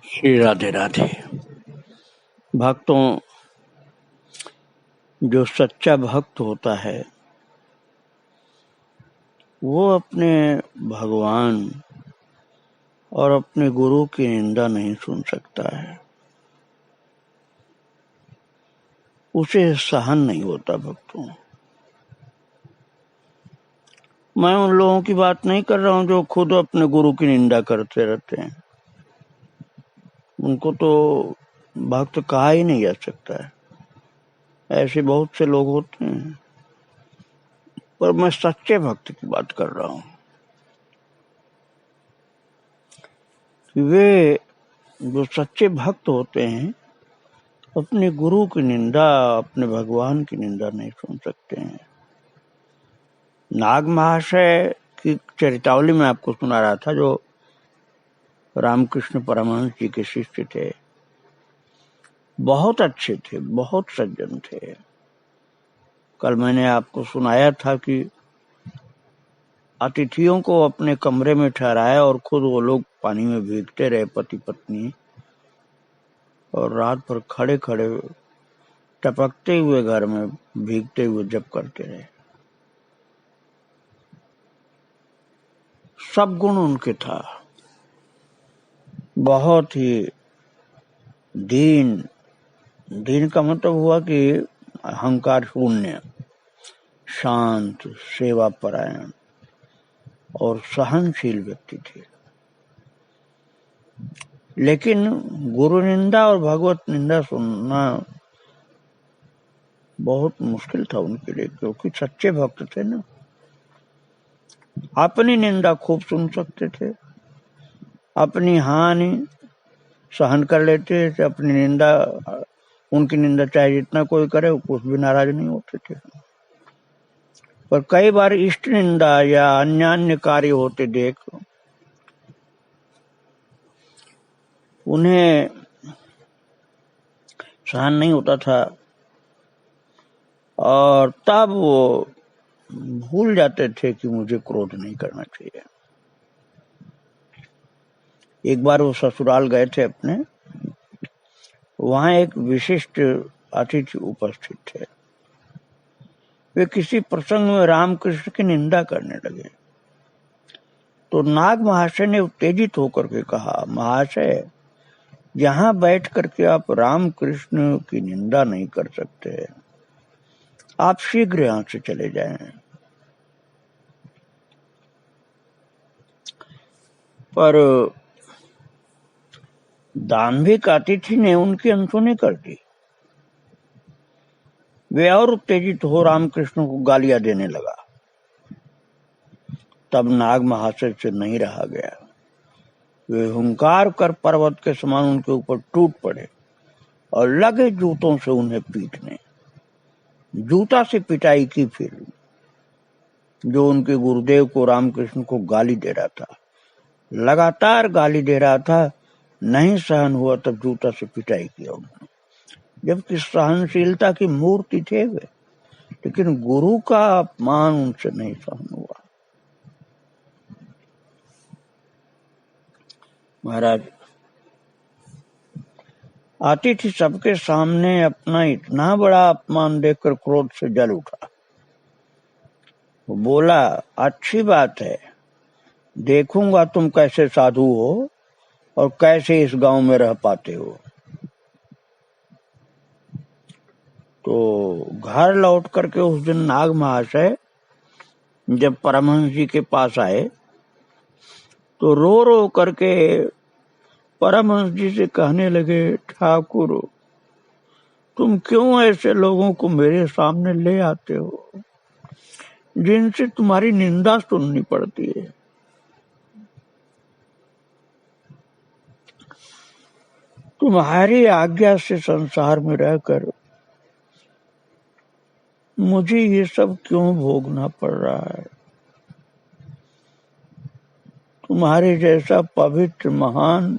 श्री राधे राधे। भक्तों, जो सच्चा भक्त होता है वो अपने भगवान और अपने गुरु की निंदा नहीं सुन सकता है, उसे सहन नहीं होता। भक्तों, मैं उन लोगों की बात नहीं कर रहा हूं जो खुद अपने गुरु की निंदा करते रहते हैं, उनको तो भक्त कहा ही नहीं जा सकता है। ऐसे बहुत से लोग होते हैं, पर मैं सच्चे भक्त की बात कर रहा हूं। वे जो सच्चे भक्त होते हैं अपने गुरु की निंदा, अपने भगवान की निंदा नहीं सुन सकते हैं। नाग महाशय की चरितावली में आपको सुना रहा था, जो रामकृष्ण परमहंस जी के शिष्य थे, बहुत अच्छे थे, बहुत सज्जन थे। कल मैंने आपको सुनाया था कि अतिथियों को अपने कमरे में ठहराया और खुद वो लोग पानी में भीगते रहे, पति पत्नी, और रात भर खड़े खड़े टपकते हुए घर में भीगते हुए जप करते रहे। सब गुण उनके था, बहुत ही दीन का मतलब हुआ कि अहंकार शून्य, शांत, सेवा परायण और सहनशील व्यक्ति थे। लेकिन गुरु निंदा और भगवत निंदा सुनना बहुत मुश्किल था उनके लिए, क्योंकि सच्चे भक्त थे ना। अपनी निंदा खूब सुन सकते थे, अपनी हानि सहन कर लेते थे, अपनी निंदा, उनकी निंदा चाहे जितना कोई करे कुछ भी नाराज नहीं होते थे। पर कई बार इष्ट निंदा या अन्य कार्य होते देख उन्हें सहन नहीं होता था, और तब वो भूल जाते थे कि मुझे क्रोध नहीं करना चाहिए। एक बार वो ससुराल गए थे अपने, वहां एक विशिष्ट अतिथि उपस्थित थे। वे किसी प्रसंग में रामकृष्ण की निंदा करने लगे, तो नाग महाशय ने उत्तेजित होकर के कहा, महाशय, यहाँ बैठ करके आप रामकृष्ण की निंदा नहीं कर सकते, आप शीघ्र यहाँ से चले जाएं। पर दाम्भिक अतिथि ने उनकी अनसुनी कर दी। वे और उत्तेजित हो रामकृष्ण को गालियां देने लगा। तब नाग महाशय से नहीं रहा गया, वे हुंकार कर पर्वत के समान उनके ऊपर टूट पड़े और लगे जूतों से उन्हें पीटने। जूता से पिटाई की। फिर जो उनके गुरुदेव को, रामकृष्ण को गाली दे रहा था, लगातार गाली दे रहा था, नहीं सहन हुआ तब जूता से पिटाई किया उन्होंने। जबकि सहनशीलता की मूर्ति थे वे, लेकिन गुरु का अपमान उनसे नहीं सहन हुआ। महाराज, अतिथि सबके सामने अपना इतना बड़ा अपमान देखकर क्रोध से जल उठा। वो बोला, अच्छी बात है, देखूंगा तुम कैसे साधु हो और कैसे इस गांव में रह पाते हो। तो घर लौट करके उस दिन नाग महाशय जब परमहंस जी के पास आए तो रो रो करके परमहंस जी से कहने लगे, ठाकुर, तुम क्यों ऐसे लोगों को मेरे सामने ले आते हो जिनसे तुम्हारी निंदा सुननी पड़ती है। तुम्हारी आज्ञा से संसार में रहकर मुझे ये सब क्यों भोगना पड़ रहा है। तुम्हारे जैसा पवित्र महान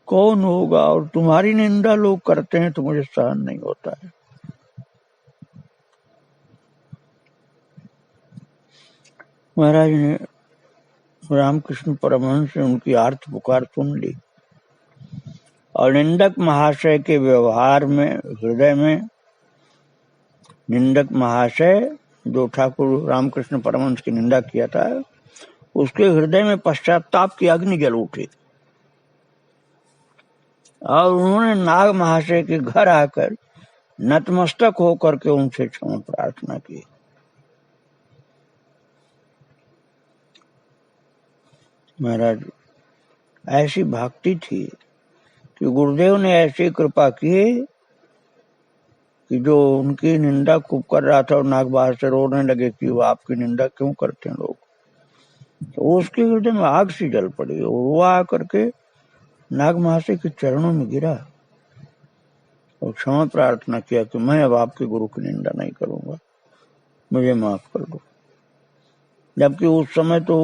कौन होगा, और तुम्हारी निंदा लोग करते हैं तो मुझे सहन नहीं होता है। महाराज ने रामकृष्ण परमहंस ने उनकी आर्त पुकार सुन ली और निंदक महाशय के व्यवहार में, हृदय में, निंदक महाशय जो ठाकुर रामकृष्ण परमहंस की निंदा किया था, उसके हृदय में पश्चाताप की अग्नि जल उठी और उन्होंने नाग महाशय के घर आकर नतमस्तक होकर के उनसे क्षमा प्रार्थना की। महाराज, ऐसी भक्ति थी कि गुरुदेव ने ऐसी कृपा की कि जो उनकी निंदा खूब कर रहा था और नाग बाहर से रोने लगे कि वो आपकी निंदा क्यों करते हैं लोग, तो उसके हृदय में आग सी जल पड़ी और वो आकर के नाग महाशय के चरणों में गिरा और क्षमा प्रार्थना किया कि मैं अब आपके गुरु की निंदा नहीं करूंगा, मुझे माफ कर दो। जबकि उस समय तो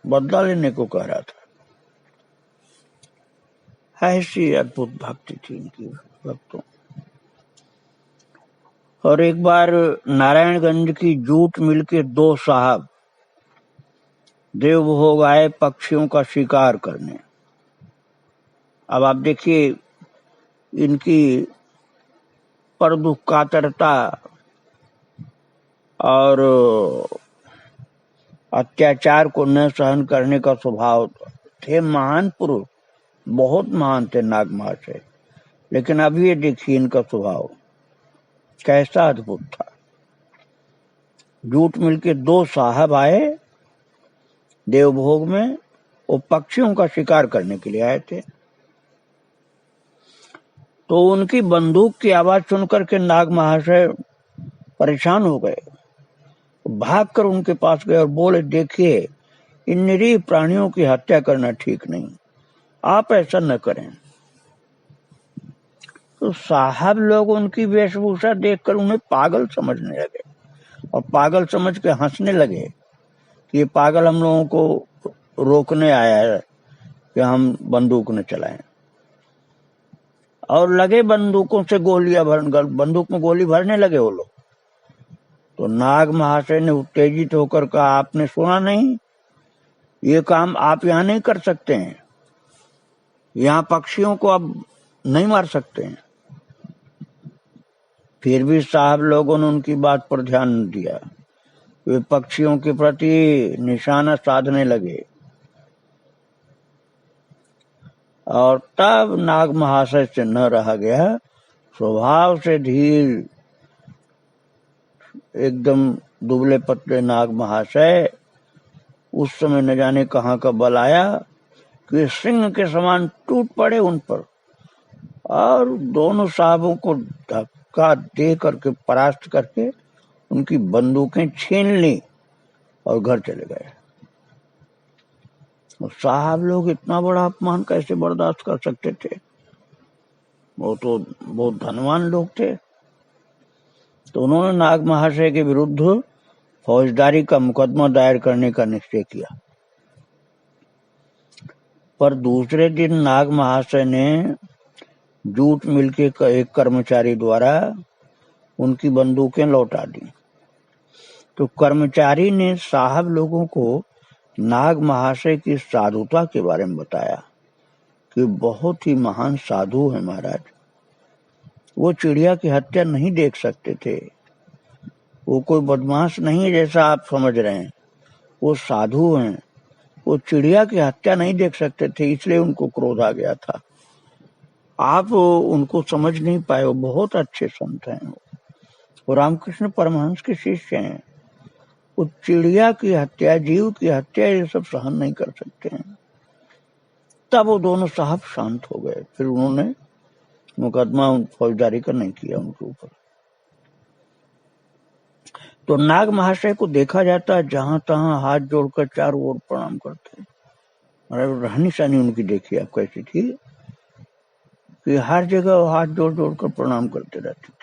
बदला लेने को कह रहा था। ऐसी अद्भुत भक्ति थी इनकी भक्तों। और एक बार नारायणगंज की जूट मिल के 2 साहब देवभोग आए पक्षियों का शिकार करने। अब आप देखिए इनकी परदुख कातरता और अत्याचार को न सहन करने का स्वभाव थे। महान पुरुष, बहुत महान थे नाग महाशय, लेकिन अभी ये देखिए इनका स्वभाव कैसा अद्भुत था। जूट मिल के 2 साहब आए देवभोग में, वो पक्षियों का शिकार करने के लिए आए थे। तो उनकी बंदूक की आवाज सुनकर के नाग महाशय परेशान हो गए, भागकर उनके पास गए और बोले, देखिए इन निरीह प्राणियों की हत्या करना ठीक नहीं, आप ऐसा न करें। तो साहब लोग उनकी वेशभूषा देखकर उन्हें पागल समझने लगे और पागल समझ के हंसने लगे कि ये पागल हम लोगों को रोकने आया है कि हम बंदूक न चलाएं, और लगे बंदूकों से गोलियां बंदूक में गोली भरने लगे वो लोग। तो नाग महाशय ने उत्तेजित होकर कहा, आपने सुना नहीं, ये काम आप यहाँ नहीं कर सकते हैं, यहाँ पक्षियों को अब नहीं मार सकते हैं। फिर भी साहब लोगों ने उनकी बात पर ध्यान न दिया, वे पक्षियों के प्रति निशाना साधने लगे और तब नाग महाशय से न रहा गया। स्वभाव से धीर, एकदम दुबले पतले नाग महाशय, उस समय न जाने कहाँ का बल आया कि सिंह के समान टूट पड़े उन पर और दोनों साहबों को धक्का दे करके परास्त करके उनकी बंदूकें छीन ली और घर चले गए। साहब लोग इतना बड़ा अपमान कैसे बर्दाश्त कर सकते थे? वो तो बहुत धनवान लोग थे। तो उन्होंने नाग महाशय के विरुद्ध फौजदारी का मुकदमा दायर करने का निश्चय किया। पर दूसरे दिन नाग महाशय ने जूट मिल के एक कर्मचारी द्वारा उनकी बंदूकें लौटा दी। तो कर्मचारी ने साहब लोगों को नाग महाशय की साधुता के बारे में बताया कि बहुत ही महान साधु है महाराज, वो चिड़िया की हत्या नहीं देख सकते थे, वो कोई बदमाश नहीं जैसा आप समझ रहे हैं, वो साधु हैं, वो चिड़िया की हत्या नहीं देख सकते थे, इसलिए उनको क्रोध आ गया था। आप उनको समझ नहीं पाए, वो बहुत अच्छे संत हैं, वो रामकृष्ण परमहंस के शिष्य हैं। वो चिड़िया की हत्या, जीव की हत्या, ये सब सहन नहीं कर सकते हैं। तब वो दोनों साहब शांत हो गए। फिर उन्होंने मुकदमा फौजदारी का नहीं किया उनके ऊपर। तो नाग महाशय को देखा जाता है जहां तहां हाथ जोड़कर चारों ओर प्रणाम करते हैं। रहनी सहनी उनकी देखिए आप कैसी थी कि हर जगह हाथ जोड़ जोड़ कर प्रणाम करते रहते थे।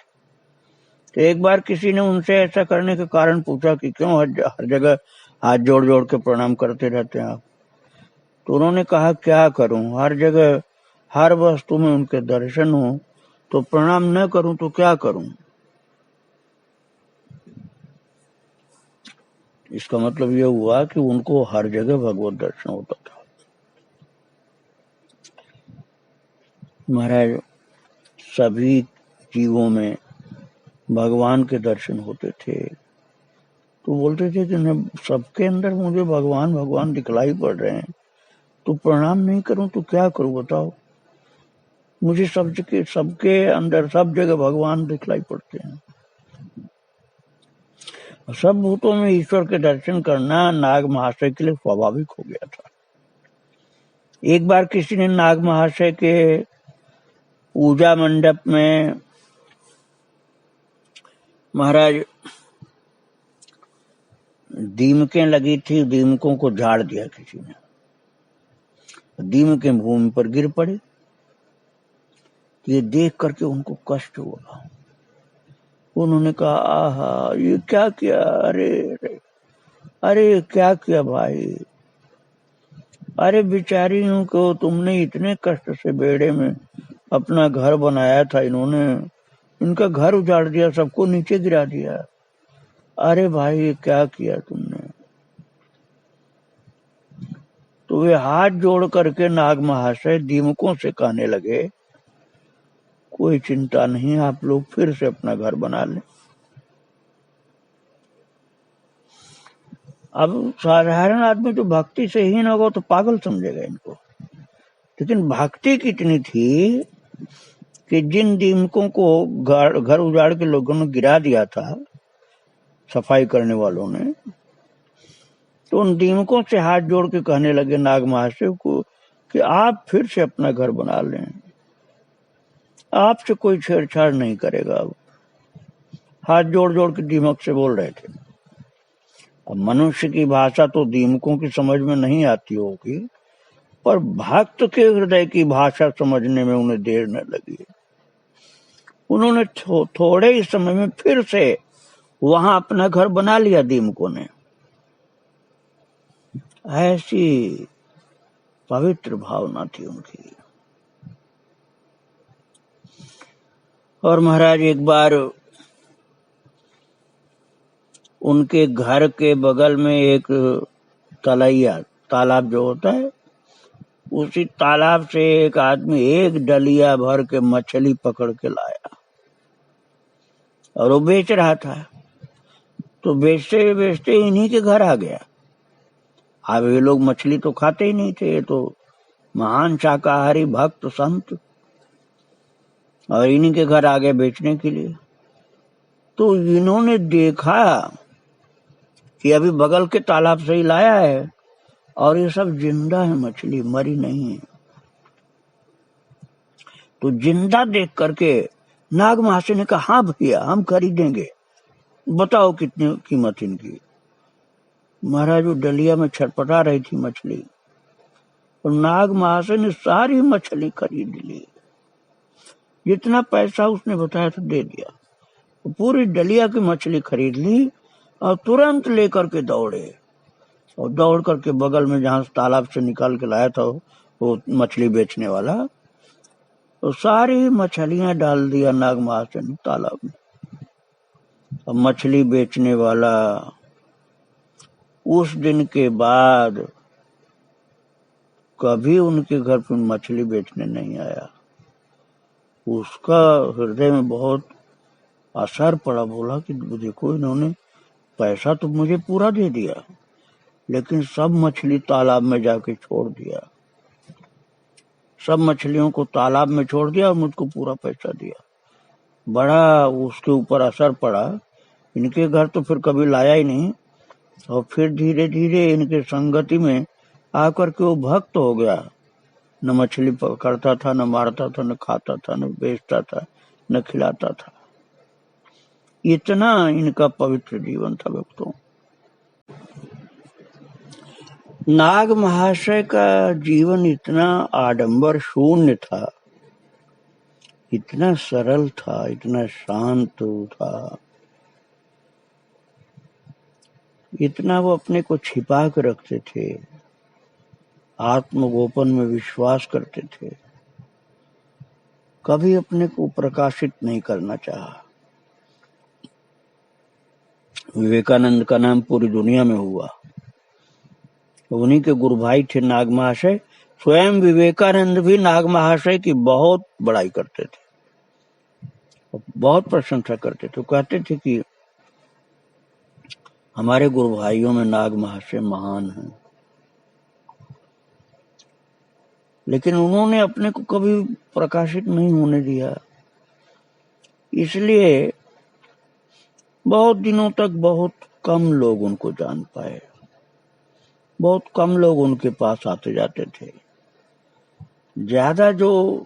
तो एक बार किसी ने उनसे ऐसा करने के कारण पूछा कि क्यों हर जगह हाथ जोड़ जोड़ के प्रणाम करते रहते हैं आप? तो उन्होंने कहा, क्या करूं, हर जगह हर वस्तु में उनके दर्शन हो तो प्रणाम न करूं तो क्या करूं? इसका मतलब यह हुआ कि उनको हर जगह भगवत दर्शन होता था। महाराज सभी जीवों में भगवान के दर्शन होते थे, तो बोलते थे कि सबके अंदर मुझे भगवान भगवान दिखलाई पड़ रहे हैं, तो प्रणाम नहीं करूं तो क्या करूं बताओ। मुझे सबके अंदर सब जगह भगवान दिखलाई पड़ते हैं। सब भूतों में ईश्वर के दर्शन करना नाग महाशय के लिए स्वाभाविक हो गया था। एक बार किसी ने नाग महाशय के पूजा मंडप में महाराज दीमकें लगी थी, दीमकों को झाड़ दिया किसी ने, दीमकें भूमि पर गिर पड़े। ये देख करके उनको कष्ट हुआ। उन्होंने कहा आहा ये क्या किया, अरे अरे अरे क्या किया भाई, अरे बेचारियों को तुमने इतने कष्ट से बेड़े में अपना घर बनाया था, इन्होंने इनका घर उजाड़ दिया, सबको नीचे गिरा दिया। अरे भाई ये क्या किया तुमने। तो वे हाथ जोड़ करके नाग महाशय दीमकों से कहने लगे, कोई चिंता नहीं, आप लोग फिर से अपना घर बना लें। अब साधारण आदमी तो भक्ति से ही ना होगा तो पागल समझेगा इनको, लेकिन भक्ति कितनी थी कि जिन दीमकों को घर उजाड़ के लोगों ने गिरा दिया था, सफाई करने वालों ने, तो उन दीमकों से हाथ जोड़ के कहने लगे नाग महाशय को कि आप फिर से अपना घर बना लें, आपसे कोई छेड़छाड़ नहीं करेगा। अब हाथ जोड़ जोड़ के दीमक से बोल रहे थे। अब मनुष्य की भाषा तो दीमकों की समझ में नहीं आती होगी, पर भक्त के हृदय की भाषा समझने में उन्हें देर न लगी। उन्होंने थोड़े ही समय में फिर से वहां अपना घर बना लिया दीमकों ने। ऐसी पवित्र भावना थी उनकी। और महाराज एक बार उनके घर के बगल में एक तालाब जो होता है, उसी तालाब से एक आदमी एक डलिया भर के मछली पकड़ के लाया और वो बेच रहा था। तो बेचते बेचते इन्हीं के घर आ गया। अब ये लोग मछली तो खाते ही नहीं थे, तो महान शाकाहारी भक्त संत, और इन्हीं के घर आ गए बेचने के लिए। तो इन्होंने देखा कि अभी बगल के तालाब से ही लाया है और ये सब जिंदा है, मछली मरी नहीं है। तो जिंदा देख करके नाग महाशय ने कहा, हाँ भैया हम खरीदेंगे, बताओ कितनी कीमत इनकी। महाराज वो डलिया में छटपटा रही थी मछली, और नाग महाशय ने सारी मछली खरीद ली, जितना पैसा उसने बताया था दे दिया। तो पूरी डलिया की मछली खरीद ली और तुरंत लेकर के दौड़े, और दौड़ करके बगल में जहां तालाब से निकाल के लाया था वो मछली बेचने वाला, तो सारी मछलियां डाल दिया नाग महाशय ने तालाब में। अब मछली बेचने वाला उस दिन के बाद कभी उनके घर पर मछली बेचने नहीं आया। उसका हृदय में बहुत असर पड़ा। बोला कि देखो इन्होंने पैसा तो मुझे पूरा दे दिया, लेकिन सब मछली तालाब में जाके छोड़ दिया, सब मछलियों को तालाब में छोड़ दिया और मुझको पूरा पैसा दिया। बड़ा उसके ऊपर असर पड़ा। इनके घर तो फिर कभी लाया ही नहीं, और फिर धीरे धीरे इनके संगति में आकर के वो भक्त हो गया। न मछली पकड़ता था, न मारता था, न खाता था, न बेचता था, न खिलाता था। इतना इनका पवित्र जीवन था भक्तों। नाग महाशय का जीवन इतना आडंबर शून्य था, इतना सरल था, इतना शांत था, इतना वो अपने को छिपा कर रखते थे, आत्मगोपन में विश्वास करते थे, कभी अपने को प्रकाशित नहीं करना चाहा। विवेकानंद का नाम पूरी दुनिया में हुआ। उन्हीं के गुरु भाई थे नाग महाशय। स्वयं विवेकानंद भी नाग महाशय की बहुत बड़ाई करते थे, बहुत प्रशंसा करते थे। कहते थे कि हमारे गुरु भाइयों में नाग महाशय महान हैं। लेकिन उन्होंने अपने को कभी प्रकाशित नहीं होने दिया, इसलिए बहुत दिनों तक बहुत कम लोग उनको जान पाए। बहुत कम लोग उनके पास आते जाते थे। ज्यादा जो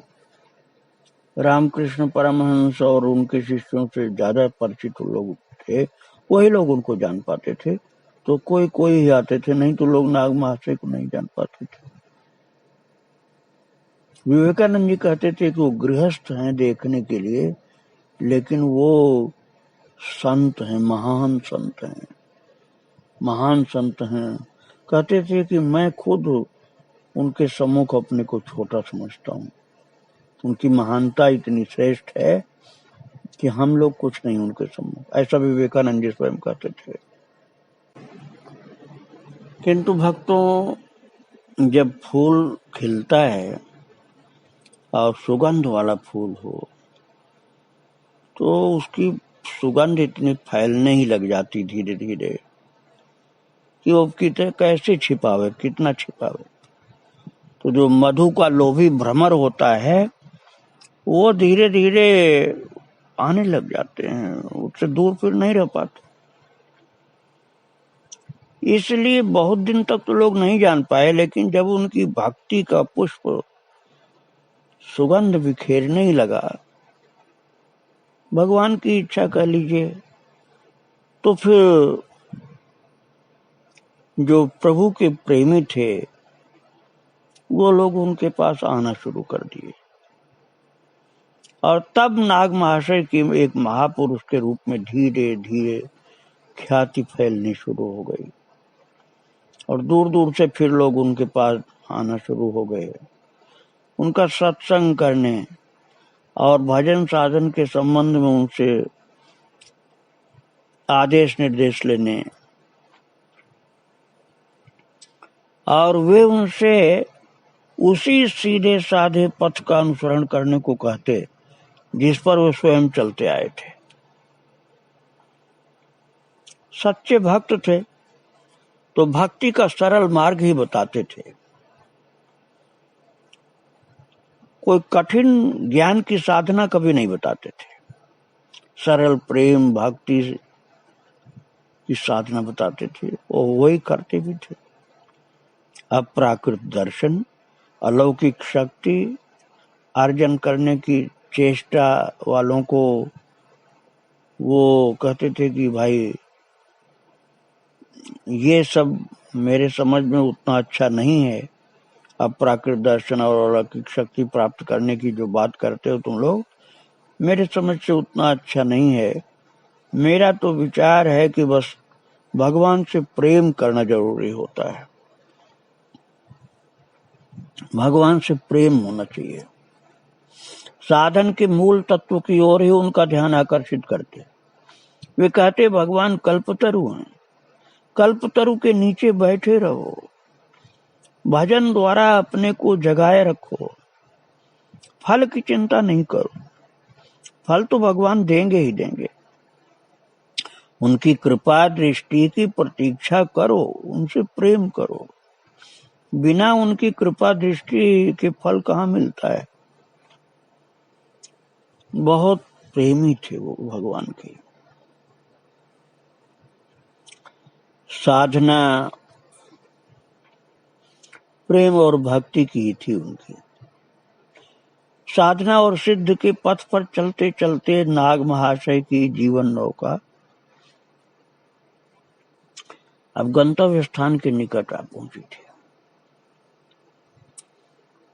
रामकृष्ण परमहंस और उनके शिष्यों से ज्यादा परिचित लोग थे, वही लोग उनको जान पाते थे। तो कोई कोई ही आते थे, नहीं तो लोग नाग महाशय को नहीं जान पाते थे। विवेकानंद जी कहते थे कि वो गृहस्थ हैं देखने के लिए, लेकिन वो संत हैं, महान संत हैं, महान संत हैं। कहते थे कि मैं खुद उनके सम्मुख अपने को छोटा समझता हूँ। उनकी महानता इतनी श्रेष्ठ है कि हम लोग कुछ नहीं उनके सम्मुख, ऐसा विवेकानंद जी स्वयं कहते थे। किंतु भक्तों, जब फूल खिलता है और सुगंध वाला फूल हो, तो उसकी सुगंध इतनी फैलने ही लग जाती धीरे धीरे कि वो कैसे छिपावे, कितना छिपावे। तो जो मधु का लोभी भ्रमर होता है, वो धीरे धीरे आने लग जाते हैं, उससे दूर फिर नहीं रह पाते। इसलिए बहुत दिन तक तो लोग नहीं जान पाए, लेकिन जब उनकी भक्ति का पुष्प सुगंध बिखेरने ही लगा, भगवान की इच्छा कह लीजिए, तो फिर जो प्रभु के प्रेमी थे वो लोग उनके पास आना शुरू कर दिए। और तब नाग महाशय की एक महापुरुष के रूप में धीरे धीरे ख्याति फैलनी शुरू हो गई और दूर दूर से फिर लोग उनके पास आना शुरू हो गए, उनका सत्संग करने और भजन साधन के संबंध में उनसे आदेश निर्देश लेने। और वे उनसे उसी सीधे साधे पथ का अनुसरण करने को कहते जिस पर वो स्वयं चलते आए थे। सच्चे भक्त थे तो भक्ति का सरल मार्ग ही बताते थे। कोई कठिन ज्ञान की साधना कभी नहीं बताते थे, सरल प्रेम भक्ति की साधना बताते थे, वो वही करते भी थे। अप्राकृत दर्शन, अलौकिक शक्ति अर्जन करने की चेष्टा वालों को वो कहते थे कि भाई ये सब मेरे समझ में उतना अच्छा नहीं है। अप्राकृत दर्शन और अलौकिक शक्ति प्राप्त करने की जो बात करते हो तुम लोग, मेरे समझ से उतना अच्छा नहीं है। मेरा तो विचार है कि बस भगवान से प्रेम करना जरूरी होता है, भगवान से प्रेम होना चाहिए। साधन के मूल तत्व की ओर ही उनका ध्यान आकर्षित करते। वे कहते भगवान कल्पतरु हैं, कल्पतरु के नीचे बैठे रहो, भजन द्वारा अपने को जगाए रखो, फल की चिंता नहीं करो, फल तो भगवान देंगे ही देंगे। उनकी कृपा दृष्टि की प्रतीक्षा करो, उनसे प्रेम करो। बिना उनकी कृपा दृष्टि के फल कहाँ मिलता है। बहुत प्रेमी थे वो भगवान के। साधना प्रेम और भक्ति की ही थी उनकी। साधना और सिद्ध के पथ पर चलते चलते नाग महाशय की जीवन नौका अब गंतव्य स्थान के निकट आ पहुंची थी।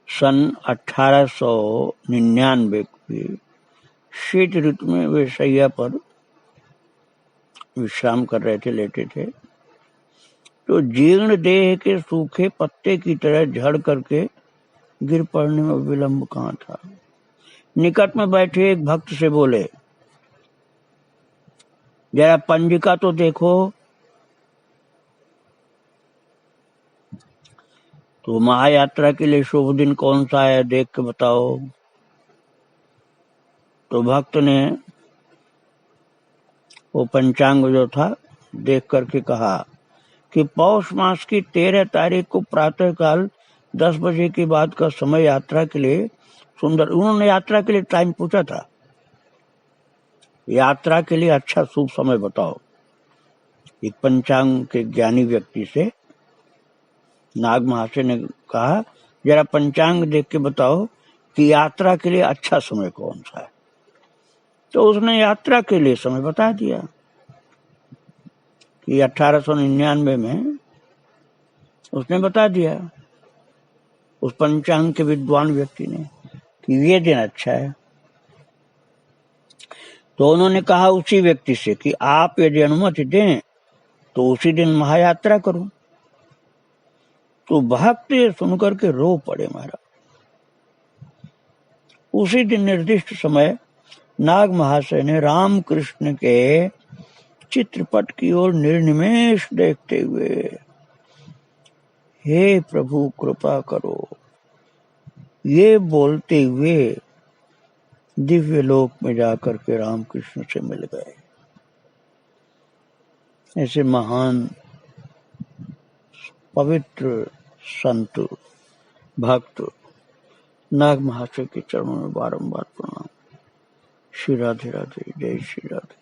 सन 1899 की शीत ऋतु में वे शैया पर विश्राम कर रहे थे, लेटे थे, तो जीर्ण देह के सूखे पत्ते की तरह झड़ करके गिर पड़ने में विलंब कहाँ था। निकट में बैठे एक भक्त से बोले, जरा पंजिका तो देखो। तो महायात्रा के लिए शुभ दिन कौन सा है, देख के बताओ। तो भक्त ने वो पंचांग जो था देख करके कहा कि पौष मास की 13 तारीख को प्रातः काल 10 बजे के बाद का समय यात्रा के लिए सुंदर। उन्होंने यात्रा के लिए टाइम पूछा था, यात्रा के लिए अच्छा शुभ समय बताओ। एक पंचांग के ज्ञानी व्यक्ति से नाग महाशय ने कहा, जरा पंचांग देख के बताओ कि यात्रा के लिए अच्छा समय कौन सा है। तो उसने यात्रा के लिए समय बता दिया कि 1899 में उसने बता दिया उस पंचांग के विद्वान व्यक्ति ने कि ये दिन अच्छा है। तो उन्होंने कहा उसी व्यक्ति से कि आप यदि अनुमति दें तो उसी दिन महायात्रा करूं। तो भक्त ये सुनकर के रो पड़े महाराज। उसी दिन निर्दिष्ट समय नाग महाशय ने राम कृष्ण के चित्रपट की ओर निर्निमेष देखते हुए, हे प्रभु कृपा करो, ये बोलते हुए दिव्य लोक में जाकर के राम कृष्ण से मिल गए। ऐसे महान पवित्र संत भक्त नाग महाशय के चरणों में बारंबार प्रणाम। श्री राधे राधे, जय श्री राधे।